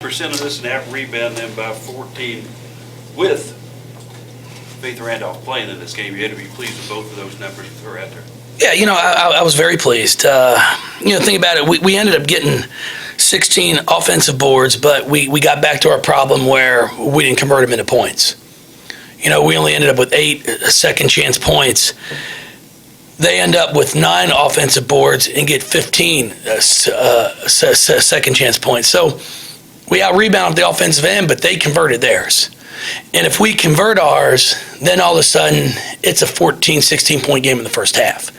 of this and out rebound them by 14 with Faith Randolph playing in this game. You had to be pleased with both of those numbers that are out there. Yeah, I was very pleased. Think about it. We ended up getting 16 offensive boards, but we got back to our problem where we didn't convert them into points. We only ended up with 8 second chance points. They end up with 9 offensive boards and get 15 second chance points. So we out-rebounded the offensive end, but they converted theirs. And if we convert ours, then all of a sudden it's a 14, 16-point game in the first half.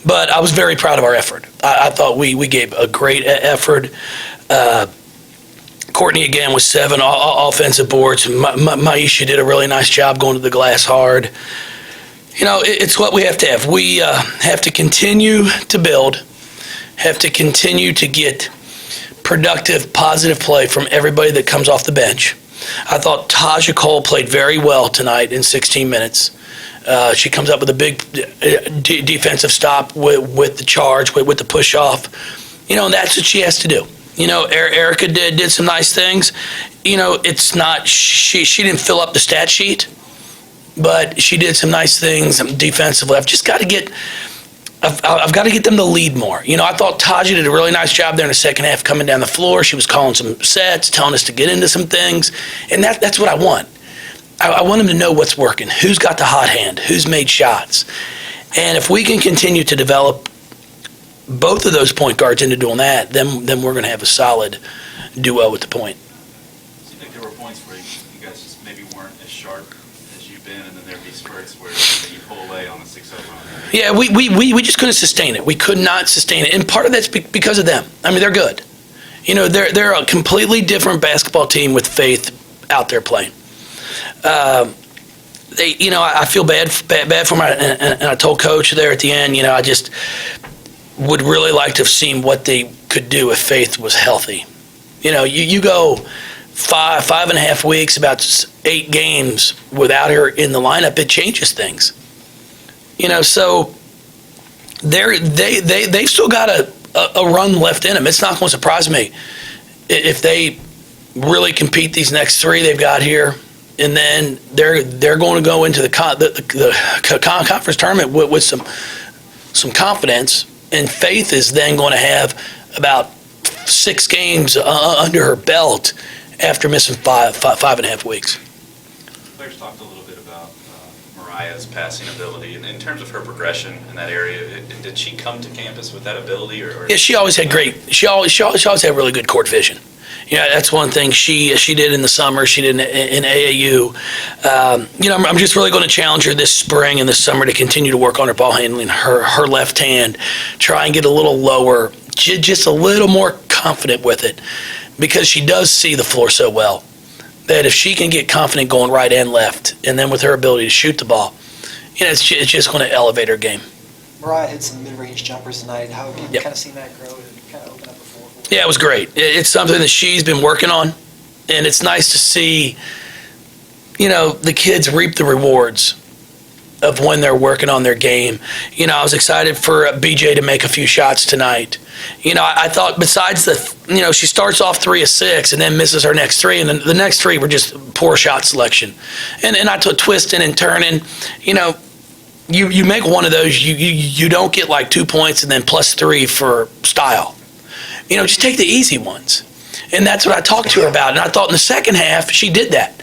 But I was very proud of our effort. I thought we gave a great effort. Courtney, again, with 7 offensive boards. Maisha did a really nice job going to the glass hard. It's what we have to have. We have to continue to build, have to continue to get productive, positive play from everybody that comes off the bench. I thought Taja Cole played very well tonight in 16 minutes. She comes up with a big defensive stop with the charge, with the push-off. And that's what she has to do. Erica did some nice things. It's not she didn't fill up the stat sheet, but she did some nice things defensively. I've got to get them to lead more. I thought Taja did a really nice job there in the second half coming down the floor. She was calling some sets, telling us to get into some things, and that's what I want. I want them to know what's working, who's got the hot hand, who's made shots. And if we can continue to develop both of those point guards into doing that, then we're going to have a solid duo at the point. Do you think there were points where you guys just maybe weren't as sharp as you've been, and then there'd be spurts where you pull away on a 6-0 run? Yeah, we just couldn't sustain it. We could not sustain it, and part of that's because of them. I mean, they're good. They're a completely different basketball team with Faith out there playing. I feel bad for them, and I told Coach there at the end, I just would really like to have seen what they could do if Faith was healthy. You go 5.5 weeks, about 8 games without her in the lineup, it changes things. So they've still got a run left in them. It's not going to surprise me if they really compete these next 3 they've got here, and then they're going to go into the conference tournament with some confidence. And Faith is then going to have about 6 games under her belt after missing 5.5 weeks. Players talked a little bit about Mariah's passing ability, and in terms of her progression in that area, did she come to campus with that ability? Or Yeah, she always had she always had really good court vision. That's one thing she did in the summer. She did in AAU. I'm just really going to challenge her this spring and this summer to continue to work on her ball handling, her left hand, try and get a little lower, just a little more confident with it, because she does see the floor so well that if she can get confident going right and left, and then with her ability to shoot the ball, it's just going to elevate her game. Mariah hit some mid-range jumpers tonight. How have you kind of seen that grow and kind of open up the floor? Yeah, it was great. It's something that she's been working on, and it's nice to see, the kids reap the rewards of when they're working on their game. I was excited for BJ to make a few shots tonight. I thought besides she starts off 3 of 6 and then misses her next 3, and then the next 3 were just poor shot selection. And I took twisting and turning. You make one of those, you don't get like 2 points and then +3 for style. Just take the easy ones. And that's what I talked to her about. And I thought in the second half, she did that.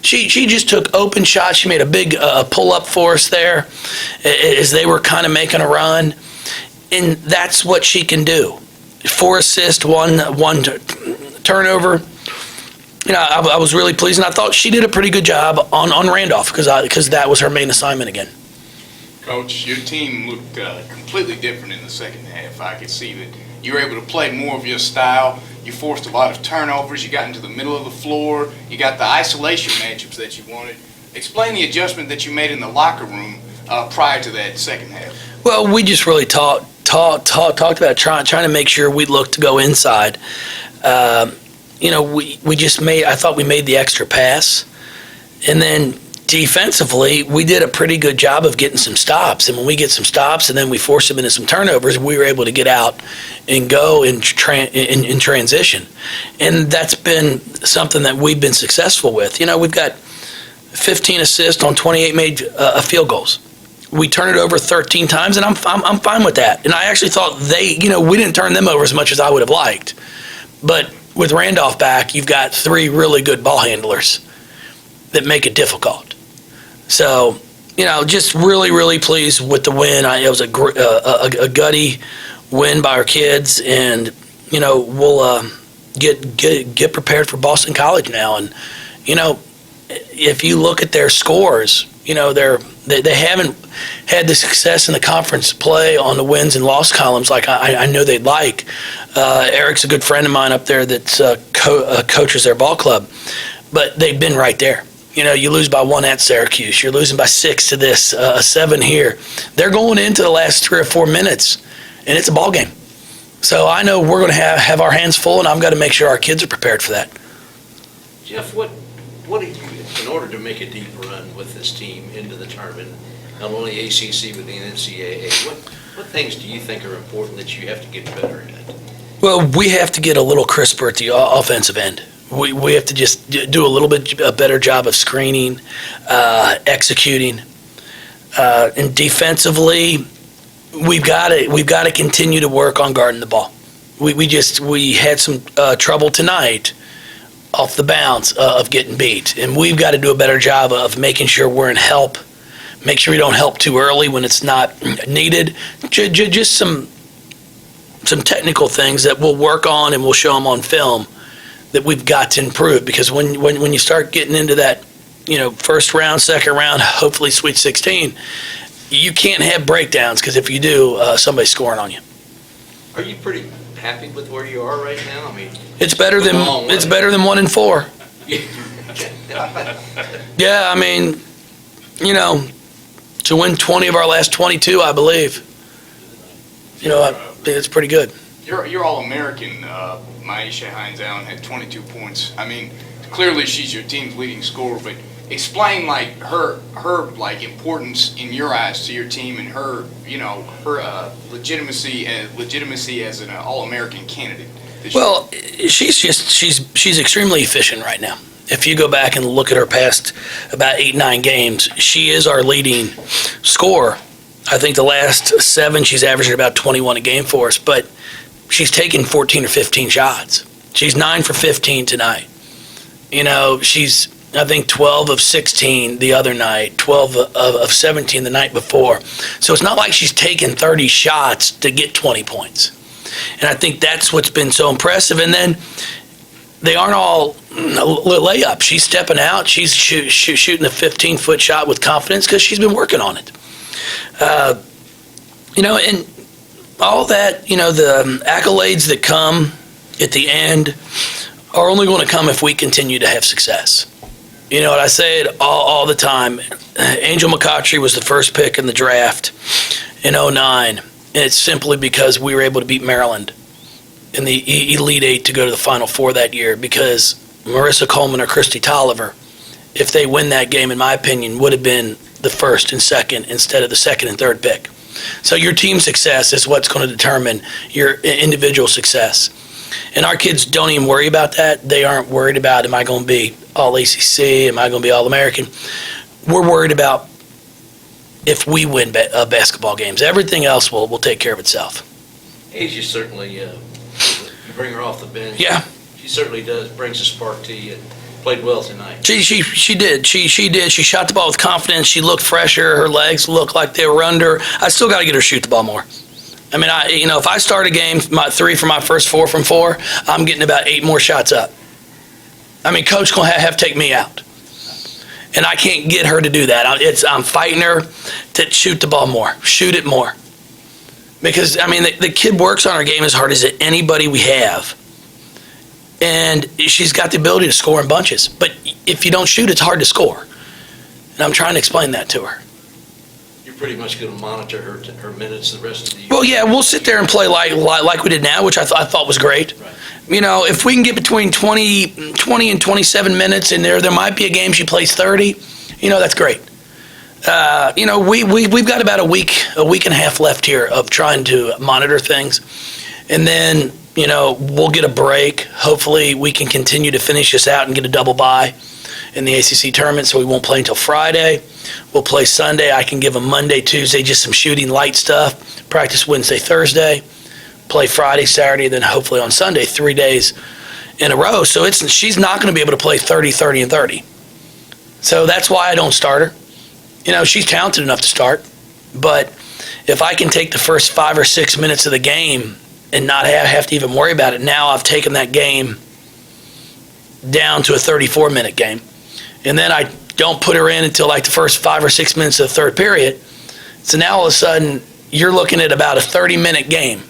She just took open shots. She made a big pull-up for us there as they were kind of making a run. And that's what she can do. 4 assists, one turnover. I was really pleased. And I thought she did a pretty good job on Randolph because that was her main assignment again. Coach, your team looked completely different in the second half. I could see that you were able to play more of your style. You forced a lot of turnovers. You got into the middle of the floor. You got the isolation matchups that you wanted. Explain the adjustment that you made in the locker room prior to that second half. Well, we just really talked about trying to make sure we looked to go inside. I thought we made the extra pass, and then defensively, we did a pretty good job of getting some stops. And when we get some stops and then we force them into some turnovers, we were able to get out and go in transition. And that's been something that we've been successful with. We've got 15 assists on 28 made field goals. We turn it over 13 times, and I'm fine with that. And I actually thought we didn't turn them over as much as I would have liked. But with Randolph back, you've got 3 really good ball handlers that make it difficult. So, just really, really pleased with the win. It was a gutty win by our kids, and we'll get prepared for Boston College now. And if you look at their scores, they haven't had the success in the conference play on the wins and loss columns like I know they'd like. Eric's a good friend of mine up there that coaches their ball club, but they've been right there. You lose by 1 at Syracuse. You're losing by 6 to this, 7 here. They're going into the last 3 or 4 minutes, and it's a ball game. So I know we're going to have our hands full, and I've got to make sure our kids are prepared for that. Jeff, what do you, in order to make a deep run with this team into the tournament, not only ACC but the NCAA, what things do you think are important that you have to get better at? Well, we have to get a little crisper at the offensive end. We have to just do a little bit a better job of screening, executing, and defensively, we've got to continue to work on guarding the ball. We had some trouble tonight off the bounce of getting beat, and we've got to do a better job of making sure we're in help. Make sure we don't help too early when it's not needed. Just some technical things that we'll work on and we'll show them on film that we've got to improve, because when you start getting into that, first round, second round, hopefully Sweet 16, you can't have breakdowns, because if you do, somebody's scoring on you. Are you pretty happy with where you are right now? I mean, It's better than 1-4. Yeah, I mean, to win 20 of our last 22, I believe. I think it's pretty good. You're All-American. Maisha Hines-Allen had 22 points. I mean, clearly she's your team's leading scorer, but explain her importance in your eyes to your team, and her legitimacy as an All-American candidate. Well, she's extremely efficient right now. If you go back and look at her past about 8-9 games, she is our leading scorer. I think the last 7 she's averaging about 21 a game for us, but she's taken 14 or 15 shots. She's 9 for 15 tonight. She's, I think, 12 of 16 the other night, 12 of 17 the night before. So it's not like she's taken 30 shots to get 20 points. And I think that's what's been so impressive. And then they aren't all layups. She's stepping out. She's shooting a 15-foot shot with confidence because she's been working on it. And all that, the accolades that come at the end are only going to come if we continue to have success. I say it all the time. Angel McCautry was the first pick in the draft in 2009, and it's simply because we were able to beat Maryland in the Elite Eight to go to the Final Four that year, because Marissa Coleman or Christy Tolliver, if they win that game, in my opinion, would have been the first and second instead of the second and third pick. So your team success is what's going to determine your individual success. And our kids don't even worry about that. They aren't worried about, am I going to be All-ACC? Am I going to be All-American? We're worried about if we win basketball games. Everything else will take care of itself. Asia certainly, you bring her off the bench. Yeah. She certainly brings a spark to you. Played well tonight. She did. She did. She shot the ball with confidence. She looked fresher. Her legs looked like they were under. I still got to get her to shoot the ball more. I mean, if I start a game, my 3 for my first 4 from 4, I'm getting about 8 more shots up. I mean, coach gonna have to take me out, and I can't get her to do that. I'm fighting her to shoot the ball more, shoot it more, because I mean, the kid works on her game as hard as anybody we have. And she's got the ability to score in bunches. But if you don't shoot, it's hard to score. And I'm trying to explain that to her. You're pretty much going to monitor her minutes the rest of the year. Well, yeah, we'll sit there and play like we did now, which I thought was great. Right. If we can get between 20 and 27 minutes in there might be a game she plays 30. that's great. We've got about a week and a half left here of trying to monitor things. And then, we'll get a break. Hopefully we can continue to finish this out and get a double bye in the ACC tournament, so we won't play until Friday. We'll play Sunday. I can give them Monday, Tuesday, just some shooting light stuff. Practice Wednesday, Thursday. Play Friday, Saturday, then hopefully on Sunday, 3 days in a row. So she's not going to be able to play 30, 30, and 30. So that's why I don't start her. She's talented enough to start. But if I can take the first 5 or 6 minutes of the game and not have to even worry about it, now I've taken that game down to a 34-minute game. And then I don't put her in until like the first 5 or 6 minutes of the third period. So now all of a sudden, you're looking at about a 30-minute game,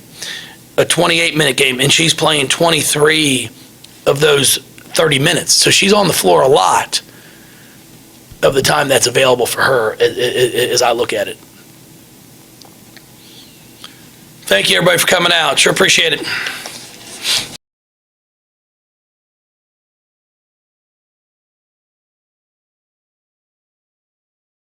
a 28-minute game, and she's playing 23 of those 30 minutes. So she's on the floor a lot of the time that's available for her as I look at it. Thank you, everybody, for coming out. Sure appreciate it.